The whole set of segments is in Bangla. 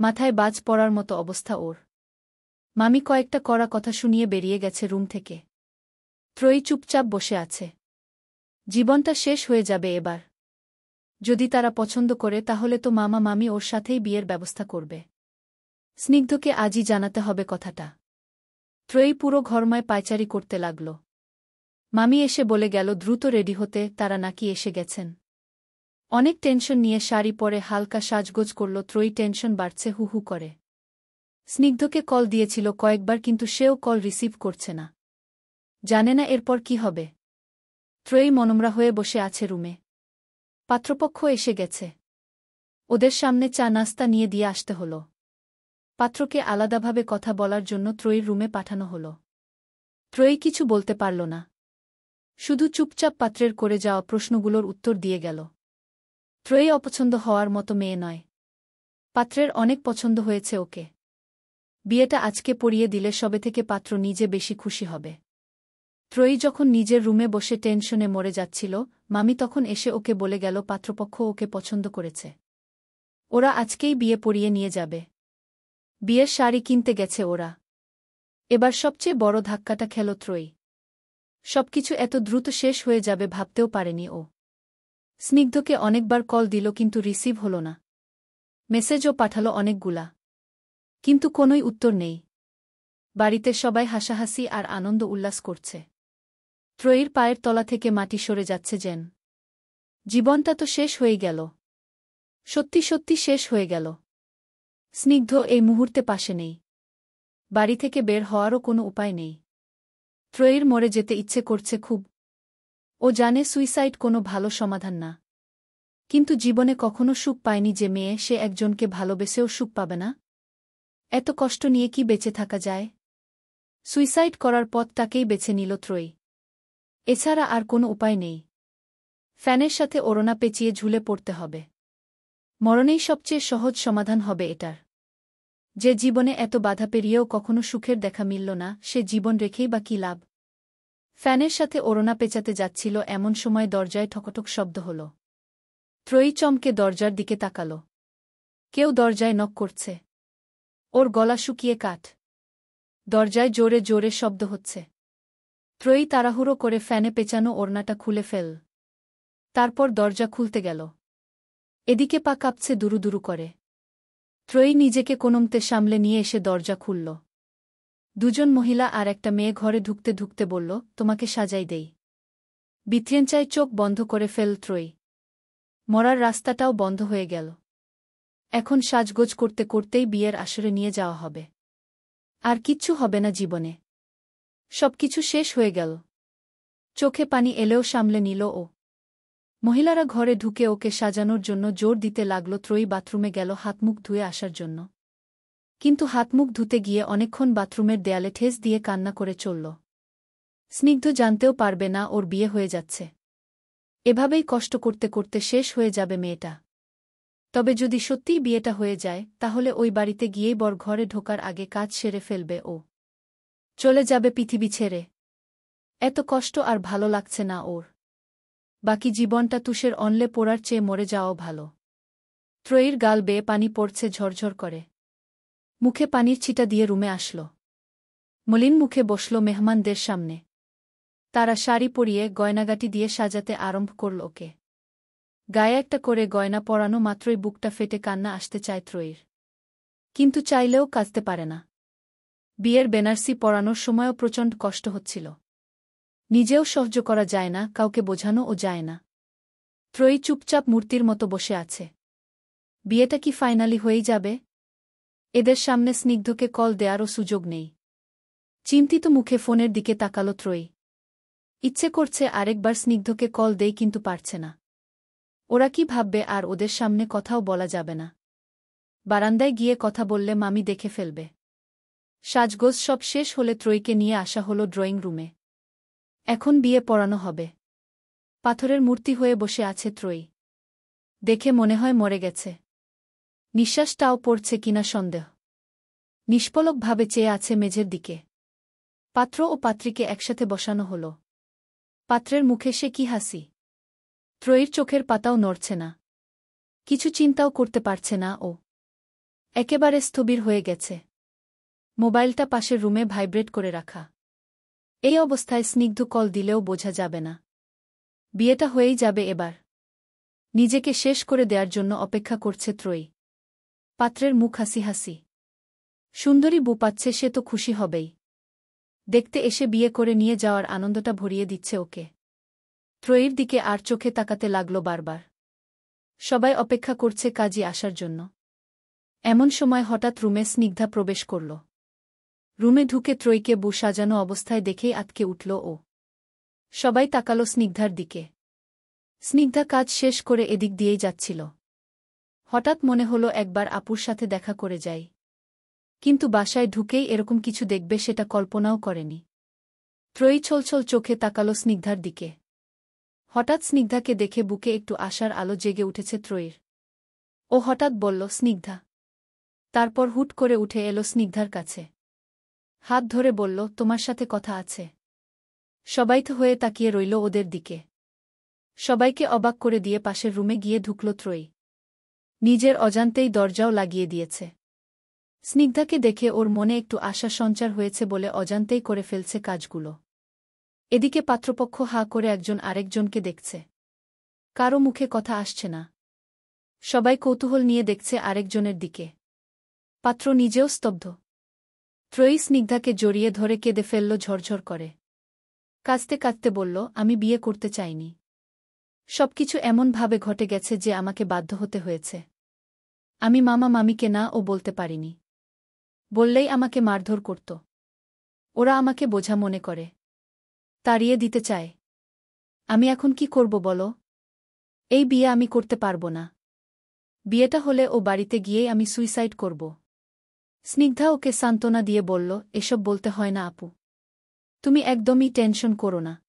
মাথায় বাজ পড়ার মতো অবস্থা ওর। মামি কয়েকটা কড়া কথা শুনিয়ে বেরিয়ে গেছে রুম থেকে। ত্রয়ী চুপচাপ বসে আছে। জীবনটা শেষ হয়ে যাবে এবার। যদি তারা পছন্দ করে তাহলে তো মামা মামি ওর সাথেই বিয়ের ব্যবস্থা করবে। স্নিগ্ধকে আজই জানাতে হবে কথাটা। ত্রয়ী পুরো ঘরময় পায়চারি করতে লাগল। মামি এসে বলে গেল দ্রুত রেডি হতে, তারা নাকি এসে গেছেন। অনেক টেনশন নিয়ে শাড়ি পরে হালকা সাজগোজ করল ত্রয়ী। টেনশন বাড়ছে হু হু করে। স্নিগ্ধকে কল দিয়েছিল কয়েকবার কিন্তু সেও কল রিসিভ করছে না। জানে না এরপর কি হবে। ত্রয়ী মনমরা হয়ে বসে আছে রুমে। পাত্রপক্ষ এসে গেছে। ওদের সামনে চা নাস্তা নিয়ে দিয়ে আসতে হল। পাত্রকে আলাদাভাবে কথা বলার জন্য ত্রয়ীর রুমে পাঠানো হল। ত্রয়ী কিছু বলতে পারল না। শুধু চুপচাপ পাত্রের করে যাওয়া প্রশ্নগুলোর উত্তর দিয়ে গেল। ত্রয়ী অপছন্দ হওয়ার মতো মেয়ে নয়। পাত্রের অনেক পছন্দ হয়েছে ওকে। বিয়েটা আজকে পড়িয়ে দিলে সবে থেকে পাত্র নিজে বেশি খুশি হবে। ত্রয়ী যখন নিজের রুমে বসে টেনশনে মরে যাচ্ছিল, মামি তখন এসে ওকে বলে গেল পাত্রপক্ষ ওকে পছন্দ করেছে। ওরা আজকেই বিয়ে পড়িয়ে নিয়ে যাবে। বিয়ের শাড়ি কিনতে গেছে ওরা। এবার সবচেয়ে বড় ধাক্কাটা খেল ত্রয়ী। সবকিছু এত দ্রুত শেষ হয়ে যাবে ভাবতেও পারেনি ও। স্নিগ্ধকে অনেকবার কল দিল কিন্তু রিসিভ হল না। মেসেজও পাঠাল অনেকগুলা, কিন্তু কোনোই উত্তর নেই। বাড়িতে সবাই হাসাহাসি আর আনন্দ উল্লাস করছে। ত্রয়ীর পায়ের তলা থেকে মাটি সরে যাচ্ছে যেন। জীবনটা তো শেষ হয়ে গেল। সত্যি সত্যি শেষ হয়ে গেল। স্নিগ্ধ এই মুহূর্তে পাশে নেই। বাড়ি থেকে বের হওয়ারও কোনো উপায় নেই। ত্রয়ীর মরে যেতে ইচ্ছে করছে খুব। ও জানে সুইসাইড কোনো ভালো সমাধান না। কিন্তু জীবনে কখনো সুখ পায়নি যে মেয়ে, সে একজনকে ভালোবেসেও সুখ পাবে না। এত কষ্ট নিয়ে কি বেঁচে থাকা যায়? সুইসাইড করার পথটাকেই বেছে নিল ত্রয়ী। এছাড়া আর কোনো উপায় নেই। ফ্যানের সাথে ওড়না পেঁচিয়ে ঝুলে পড়তে হবে। মরণেই সবচেয়ে সহজ সমাধান হবে এটার। যে জীবনে এত বাধা পেরিয়েও কখনো সুখের দেখা মিলল না, সে জীবন রেখেই বা কী লাভ? ফ্যানের সাথে ওড়না পেঁচাতে যাচ্ছিল এমন সময় দরজায় ঠকঠক শব্দ হল। ত্রয়ী চমকে দরজার দিকে তাকাল। কেউ দরজায় নক করছে। ওর গলা শুকিয়ে কাঠ। দরজায় জোরে জোরে শব্দ হচ্ছে। ত্রয়ী তাড়াহুড়ো করে ফ্যানে পেঁচানো ওড়নাটা খুলে ফেল। তারপর দরজা খুলতে গেল। এদিকে পা কাঁপছে দুরু দুরু করে। ত্রয়ী নিজেকে কোনমতে সামলে নিয়ে এসে দরজা খুলল। দুজন মহিলা আর একটা মেয়ে ঘরে ঢুকতে ঢুকতে বলল, তোমাকে সাজাই দেই। বিথ্রেঞ্চায় চোখ বন্ধ করে ফেল ত্রয়ী। মরার রাস্তাটাও বন্ধ হয়ে গেল। এখন সাজগোজ করতে করতেই বিয়ের আসরে নিয়ে যাওয়া হবে। আর কিচ্ছু হবে না জীবনে। সবকিছু শেষ হয়ে গেল। চোখে পানি এলেও সামলে নিল ও। মহিলারা ঘরে ঢুকে ওকে সাজানোর জন্য জোর দিতে লাগল। ত্রয়ী বাথরুমে গেল হাতমুখ ধুয়ে আসার জন্য। কিন্তু হাতমুখ ধুতে গিয়ে অনেকক্ষণ বাথরুমের দেয়ালে ঠেস দিয়ে কান্না করে চলল। স্নিগ্ধ জানতেও পারবে না ওর বিয়ে হয়ে যাচ্ছে। এভাবেই কষ্ট করতে করতে শেষ হয়ে যাবে মেয়েটা। তবে যদি সত্যিই বিয়েটা হয়ে যায়, তাহলে ওই বাড়িতে গিয়েই বর ঘরে ঢোকার আগে কাজ সেরে ফেলবে ও। চলে যাবে পৃথিবী ছেড়ে। এত কষ্ট আর ভালো লাগছে না ওর। বাকি জীবনটা তুষের অনলে পোড়ার চেয়ে মরে যাওয়াও ভালো। ত্রয়ীর গাল বেয়ে পানি পড়ছে ঝরঝর করে। মুখে পানির ছিটা দিয়ে রুমে আসল। মলিন মুখে বসল মেহমানদের সামনে। তারা শাড়ি পরিয়ে গয়নাগাটি দিয়ে সাজাতে আরম্ভ করল ওকে। গায়ে একটা করে গয়না পরানো মাত্রই বুকটা ফেটে কান্না আসতে চায় ত্রয়ীর। কিন্তু চাইলেও কাঁদতে পারে না। বিয়ের বেনারসি পরানোর সময়ও প্রচণ্ড কষ্ট হচ্ছিল। নিজেও সহ্য করা যায় না, কাউকে বোঝানোও যায় না। ত্রয়ী চুপচাপ মূর্তির মতো বসে আছে। বিয়েটা কি ফাইনালি হয়েই যাবে? এদের সামনে স্নিগ্ধকে কল দেয়ারও সুযোগ নেই। চিন্তিত মুখে ফোনের দিকে তাকাল ত্রয়ী। ইচ্ছে করছে আরেকবার স্নিগ্ধকে কল দেই কিন্তু পারছে না। ওরা কি ভাববে, আর ওদের সামনে কথাও বলা যাবে না। বারান্দায় গিয়ে কথা বললে মামি দেখে ফেলবে। সাজগোজ সব শেষ হলে ত্রয়ীকে নিয়ে আসা হলো ড্রয়িং রুমে। এখন বিয়ে পড়ানো হবে। পাথরের মূর্তি হয়ে বসে আছে ত্রয়ী। দেখে মনে হয় মরে গেছে। নিঃশ্বাসটাও পড়ছে কিনা সন্দেহ। নিষ্পলকভাবে চেয়ে আছে মেঝের দিকে। পাত্র ও পাত্রীকে একসাথে বসানো হল। পাত্রের মুখে সে কি হাসি! ত্রয়ীর চোখের পাতাও নড়ছে না। কিছু চিন্তাও করতে পারছে না ও। একেবারে স্থবির হয়ে গেছে। মোবাইলটা পাশের রুমে ভাইব্রেট করে রাখা। এই অবস্থায় স্নিগ্ধ কল দিলেও বোঝা যাবে না। বিয়েটা হয়েই যাবে এবার। নিজেকে শেষ করে দেওয়ার জন্য অপেক্ষা করছে ত্রয়ী। পাত্রের মুখ হাসি হাসি। সুন্দরী বউ পাচ্ছে, সে তো খুশি হবেই। দেখতে এসে বিয়ে করে নিয়ে যাওয়ার আনন্দটা ভরিয়ে দিচ্ছে ওকে। ত্রয়ীর দিকে আর চোখে তাকাতে লাগল বারবার। সবাই অপেক্ষা করছে কাজী আসার জন্য। এমন সময় হঠাৎ রুমে স্নিগ্ধা প্রবেশ করল। রুমে ঢুকে ত্রয়ীকে বউ সাজানো অবস্থায় দেখেই আটকে উঠল ও। সবাই তাকালো স্নিগ্ধার দিকে। স্নিগ্ধা কাজ শেষ করে এদিক দিয়েই যাচ্ছিল। হঠাৎ মনে হলো একবার আপুর সাথে দেখা করে যাই। কিন্তু বাসায় ঢুকেই এরকম কিছু দেখবে সেটা কল্পনাও করেনি। ত্রয়ী ছলছল চোখে তাকালো স্নিগ্ধার দিকে। হঠাৎ স্নিগ্ধাকে দেখে বুকে একটু আশার আলো জেগে উঠেছে ত্রয়ীর। ও হঠাৎ বলল, স্নিগ্ধা। তারপর হুট করে উঠে এলো স্নিগ্ধার কাছে। হাত ধরে বলল, তোমার সাথে কথা আছে। সবাই তো হয়ে তাকিয়ে রইল ওদের দিকে। সবাইকে অবাক করে দিয়ে পাশের রুমে গিয়ে ঢুকল ত্রয়ী। নিজের অজান্তেই দরজাও লাগিয়ে দিয়েছে। স্নিগ্ধাকে দেখে ওর মনে একটু আশা সঞ্চার হয়েছে বলে অজান্তেই করে ফেলছে কাজগুলো। এদিকে পাত্রপক্ষ হাঁ করে একজন আরেকজনকে দেখছে। কারও মুখে কথা আসছে না। সবাই কৌতূহল নিয়ে দেখছে আরেকজনের দিকে। পাত্র নিজেও স্তব্ধ। ত্রয়ী স্নিগ্ধাকে জড়িয়ে ধরে কেঁদে ফেলল ঝরঝর করে। কাঁদতে কাঁদতে বলল, আমি বিয়ে করতে চাইনি। সবকিছু এমনভাবে ঘটে গেছে যে আমাকে বাধ্য হতে হয়েছে। আমি মামা মামিকে না ও বলতে পারিনি। বললেই আমাকে মারধর করত। ওরা আমাকে বোঝা মনে করে। তাড়িয়ে দিতে চায়। আমি এখন কি করব বলো? এই বিয়ে আমি করতে পারব না। বিয়েটা হলে ও বাড়িতে গিয়েই আমি সুইসাইড করব। স্নিগ্ধা ওকে সান্ত্বনা দিয়ে বলল, এসব বলতে হয় না আপু। তুমি একদমই টেনশন করো না।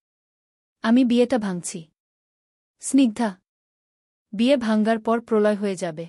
আমি বিয়েটা ভাঙছি। স্নিগ্ধা, বিয়ে ভাঙ্গার পর প্রলয় হয়ে যাবে।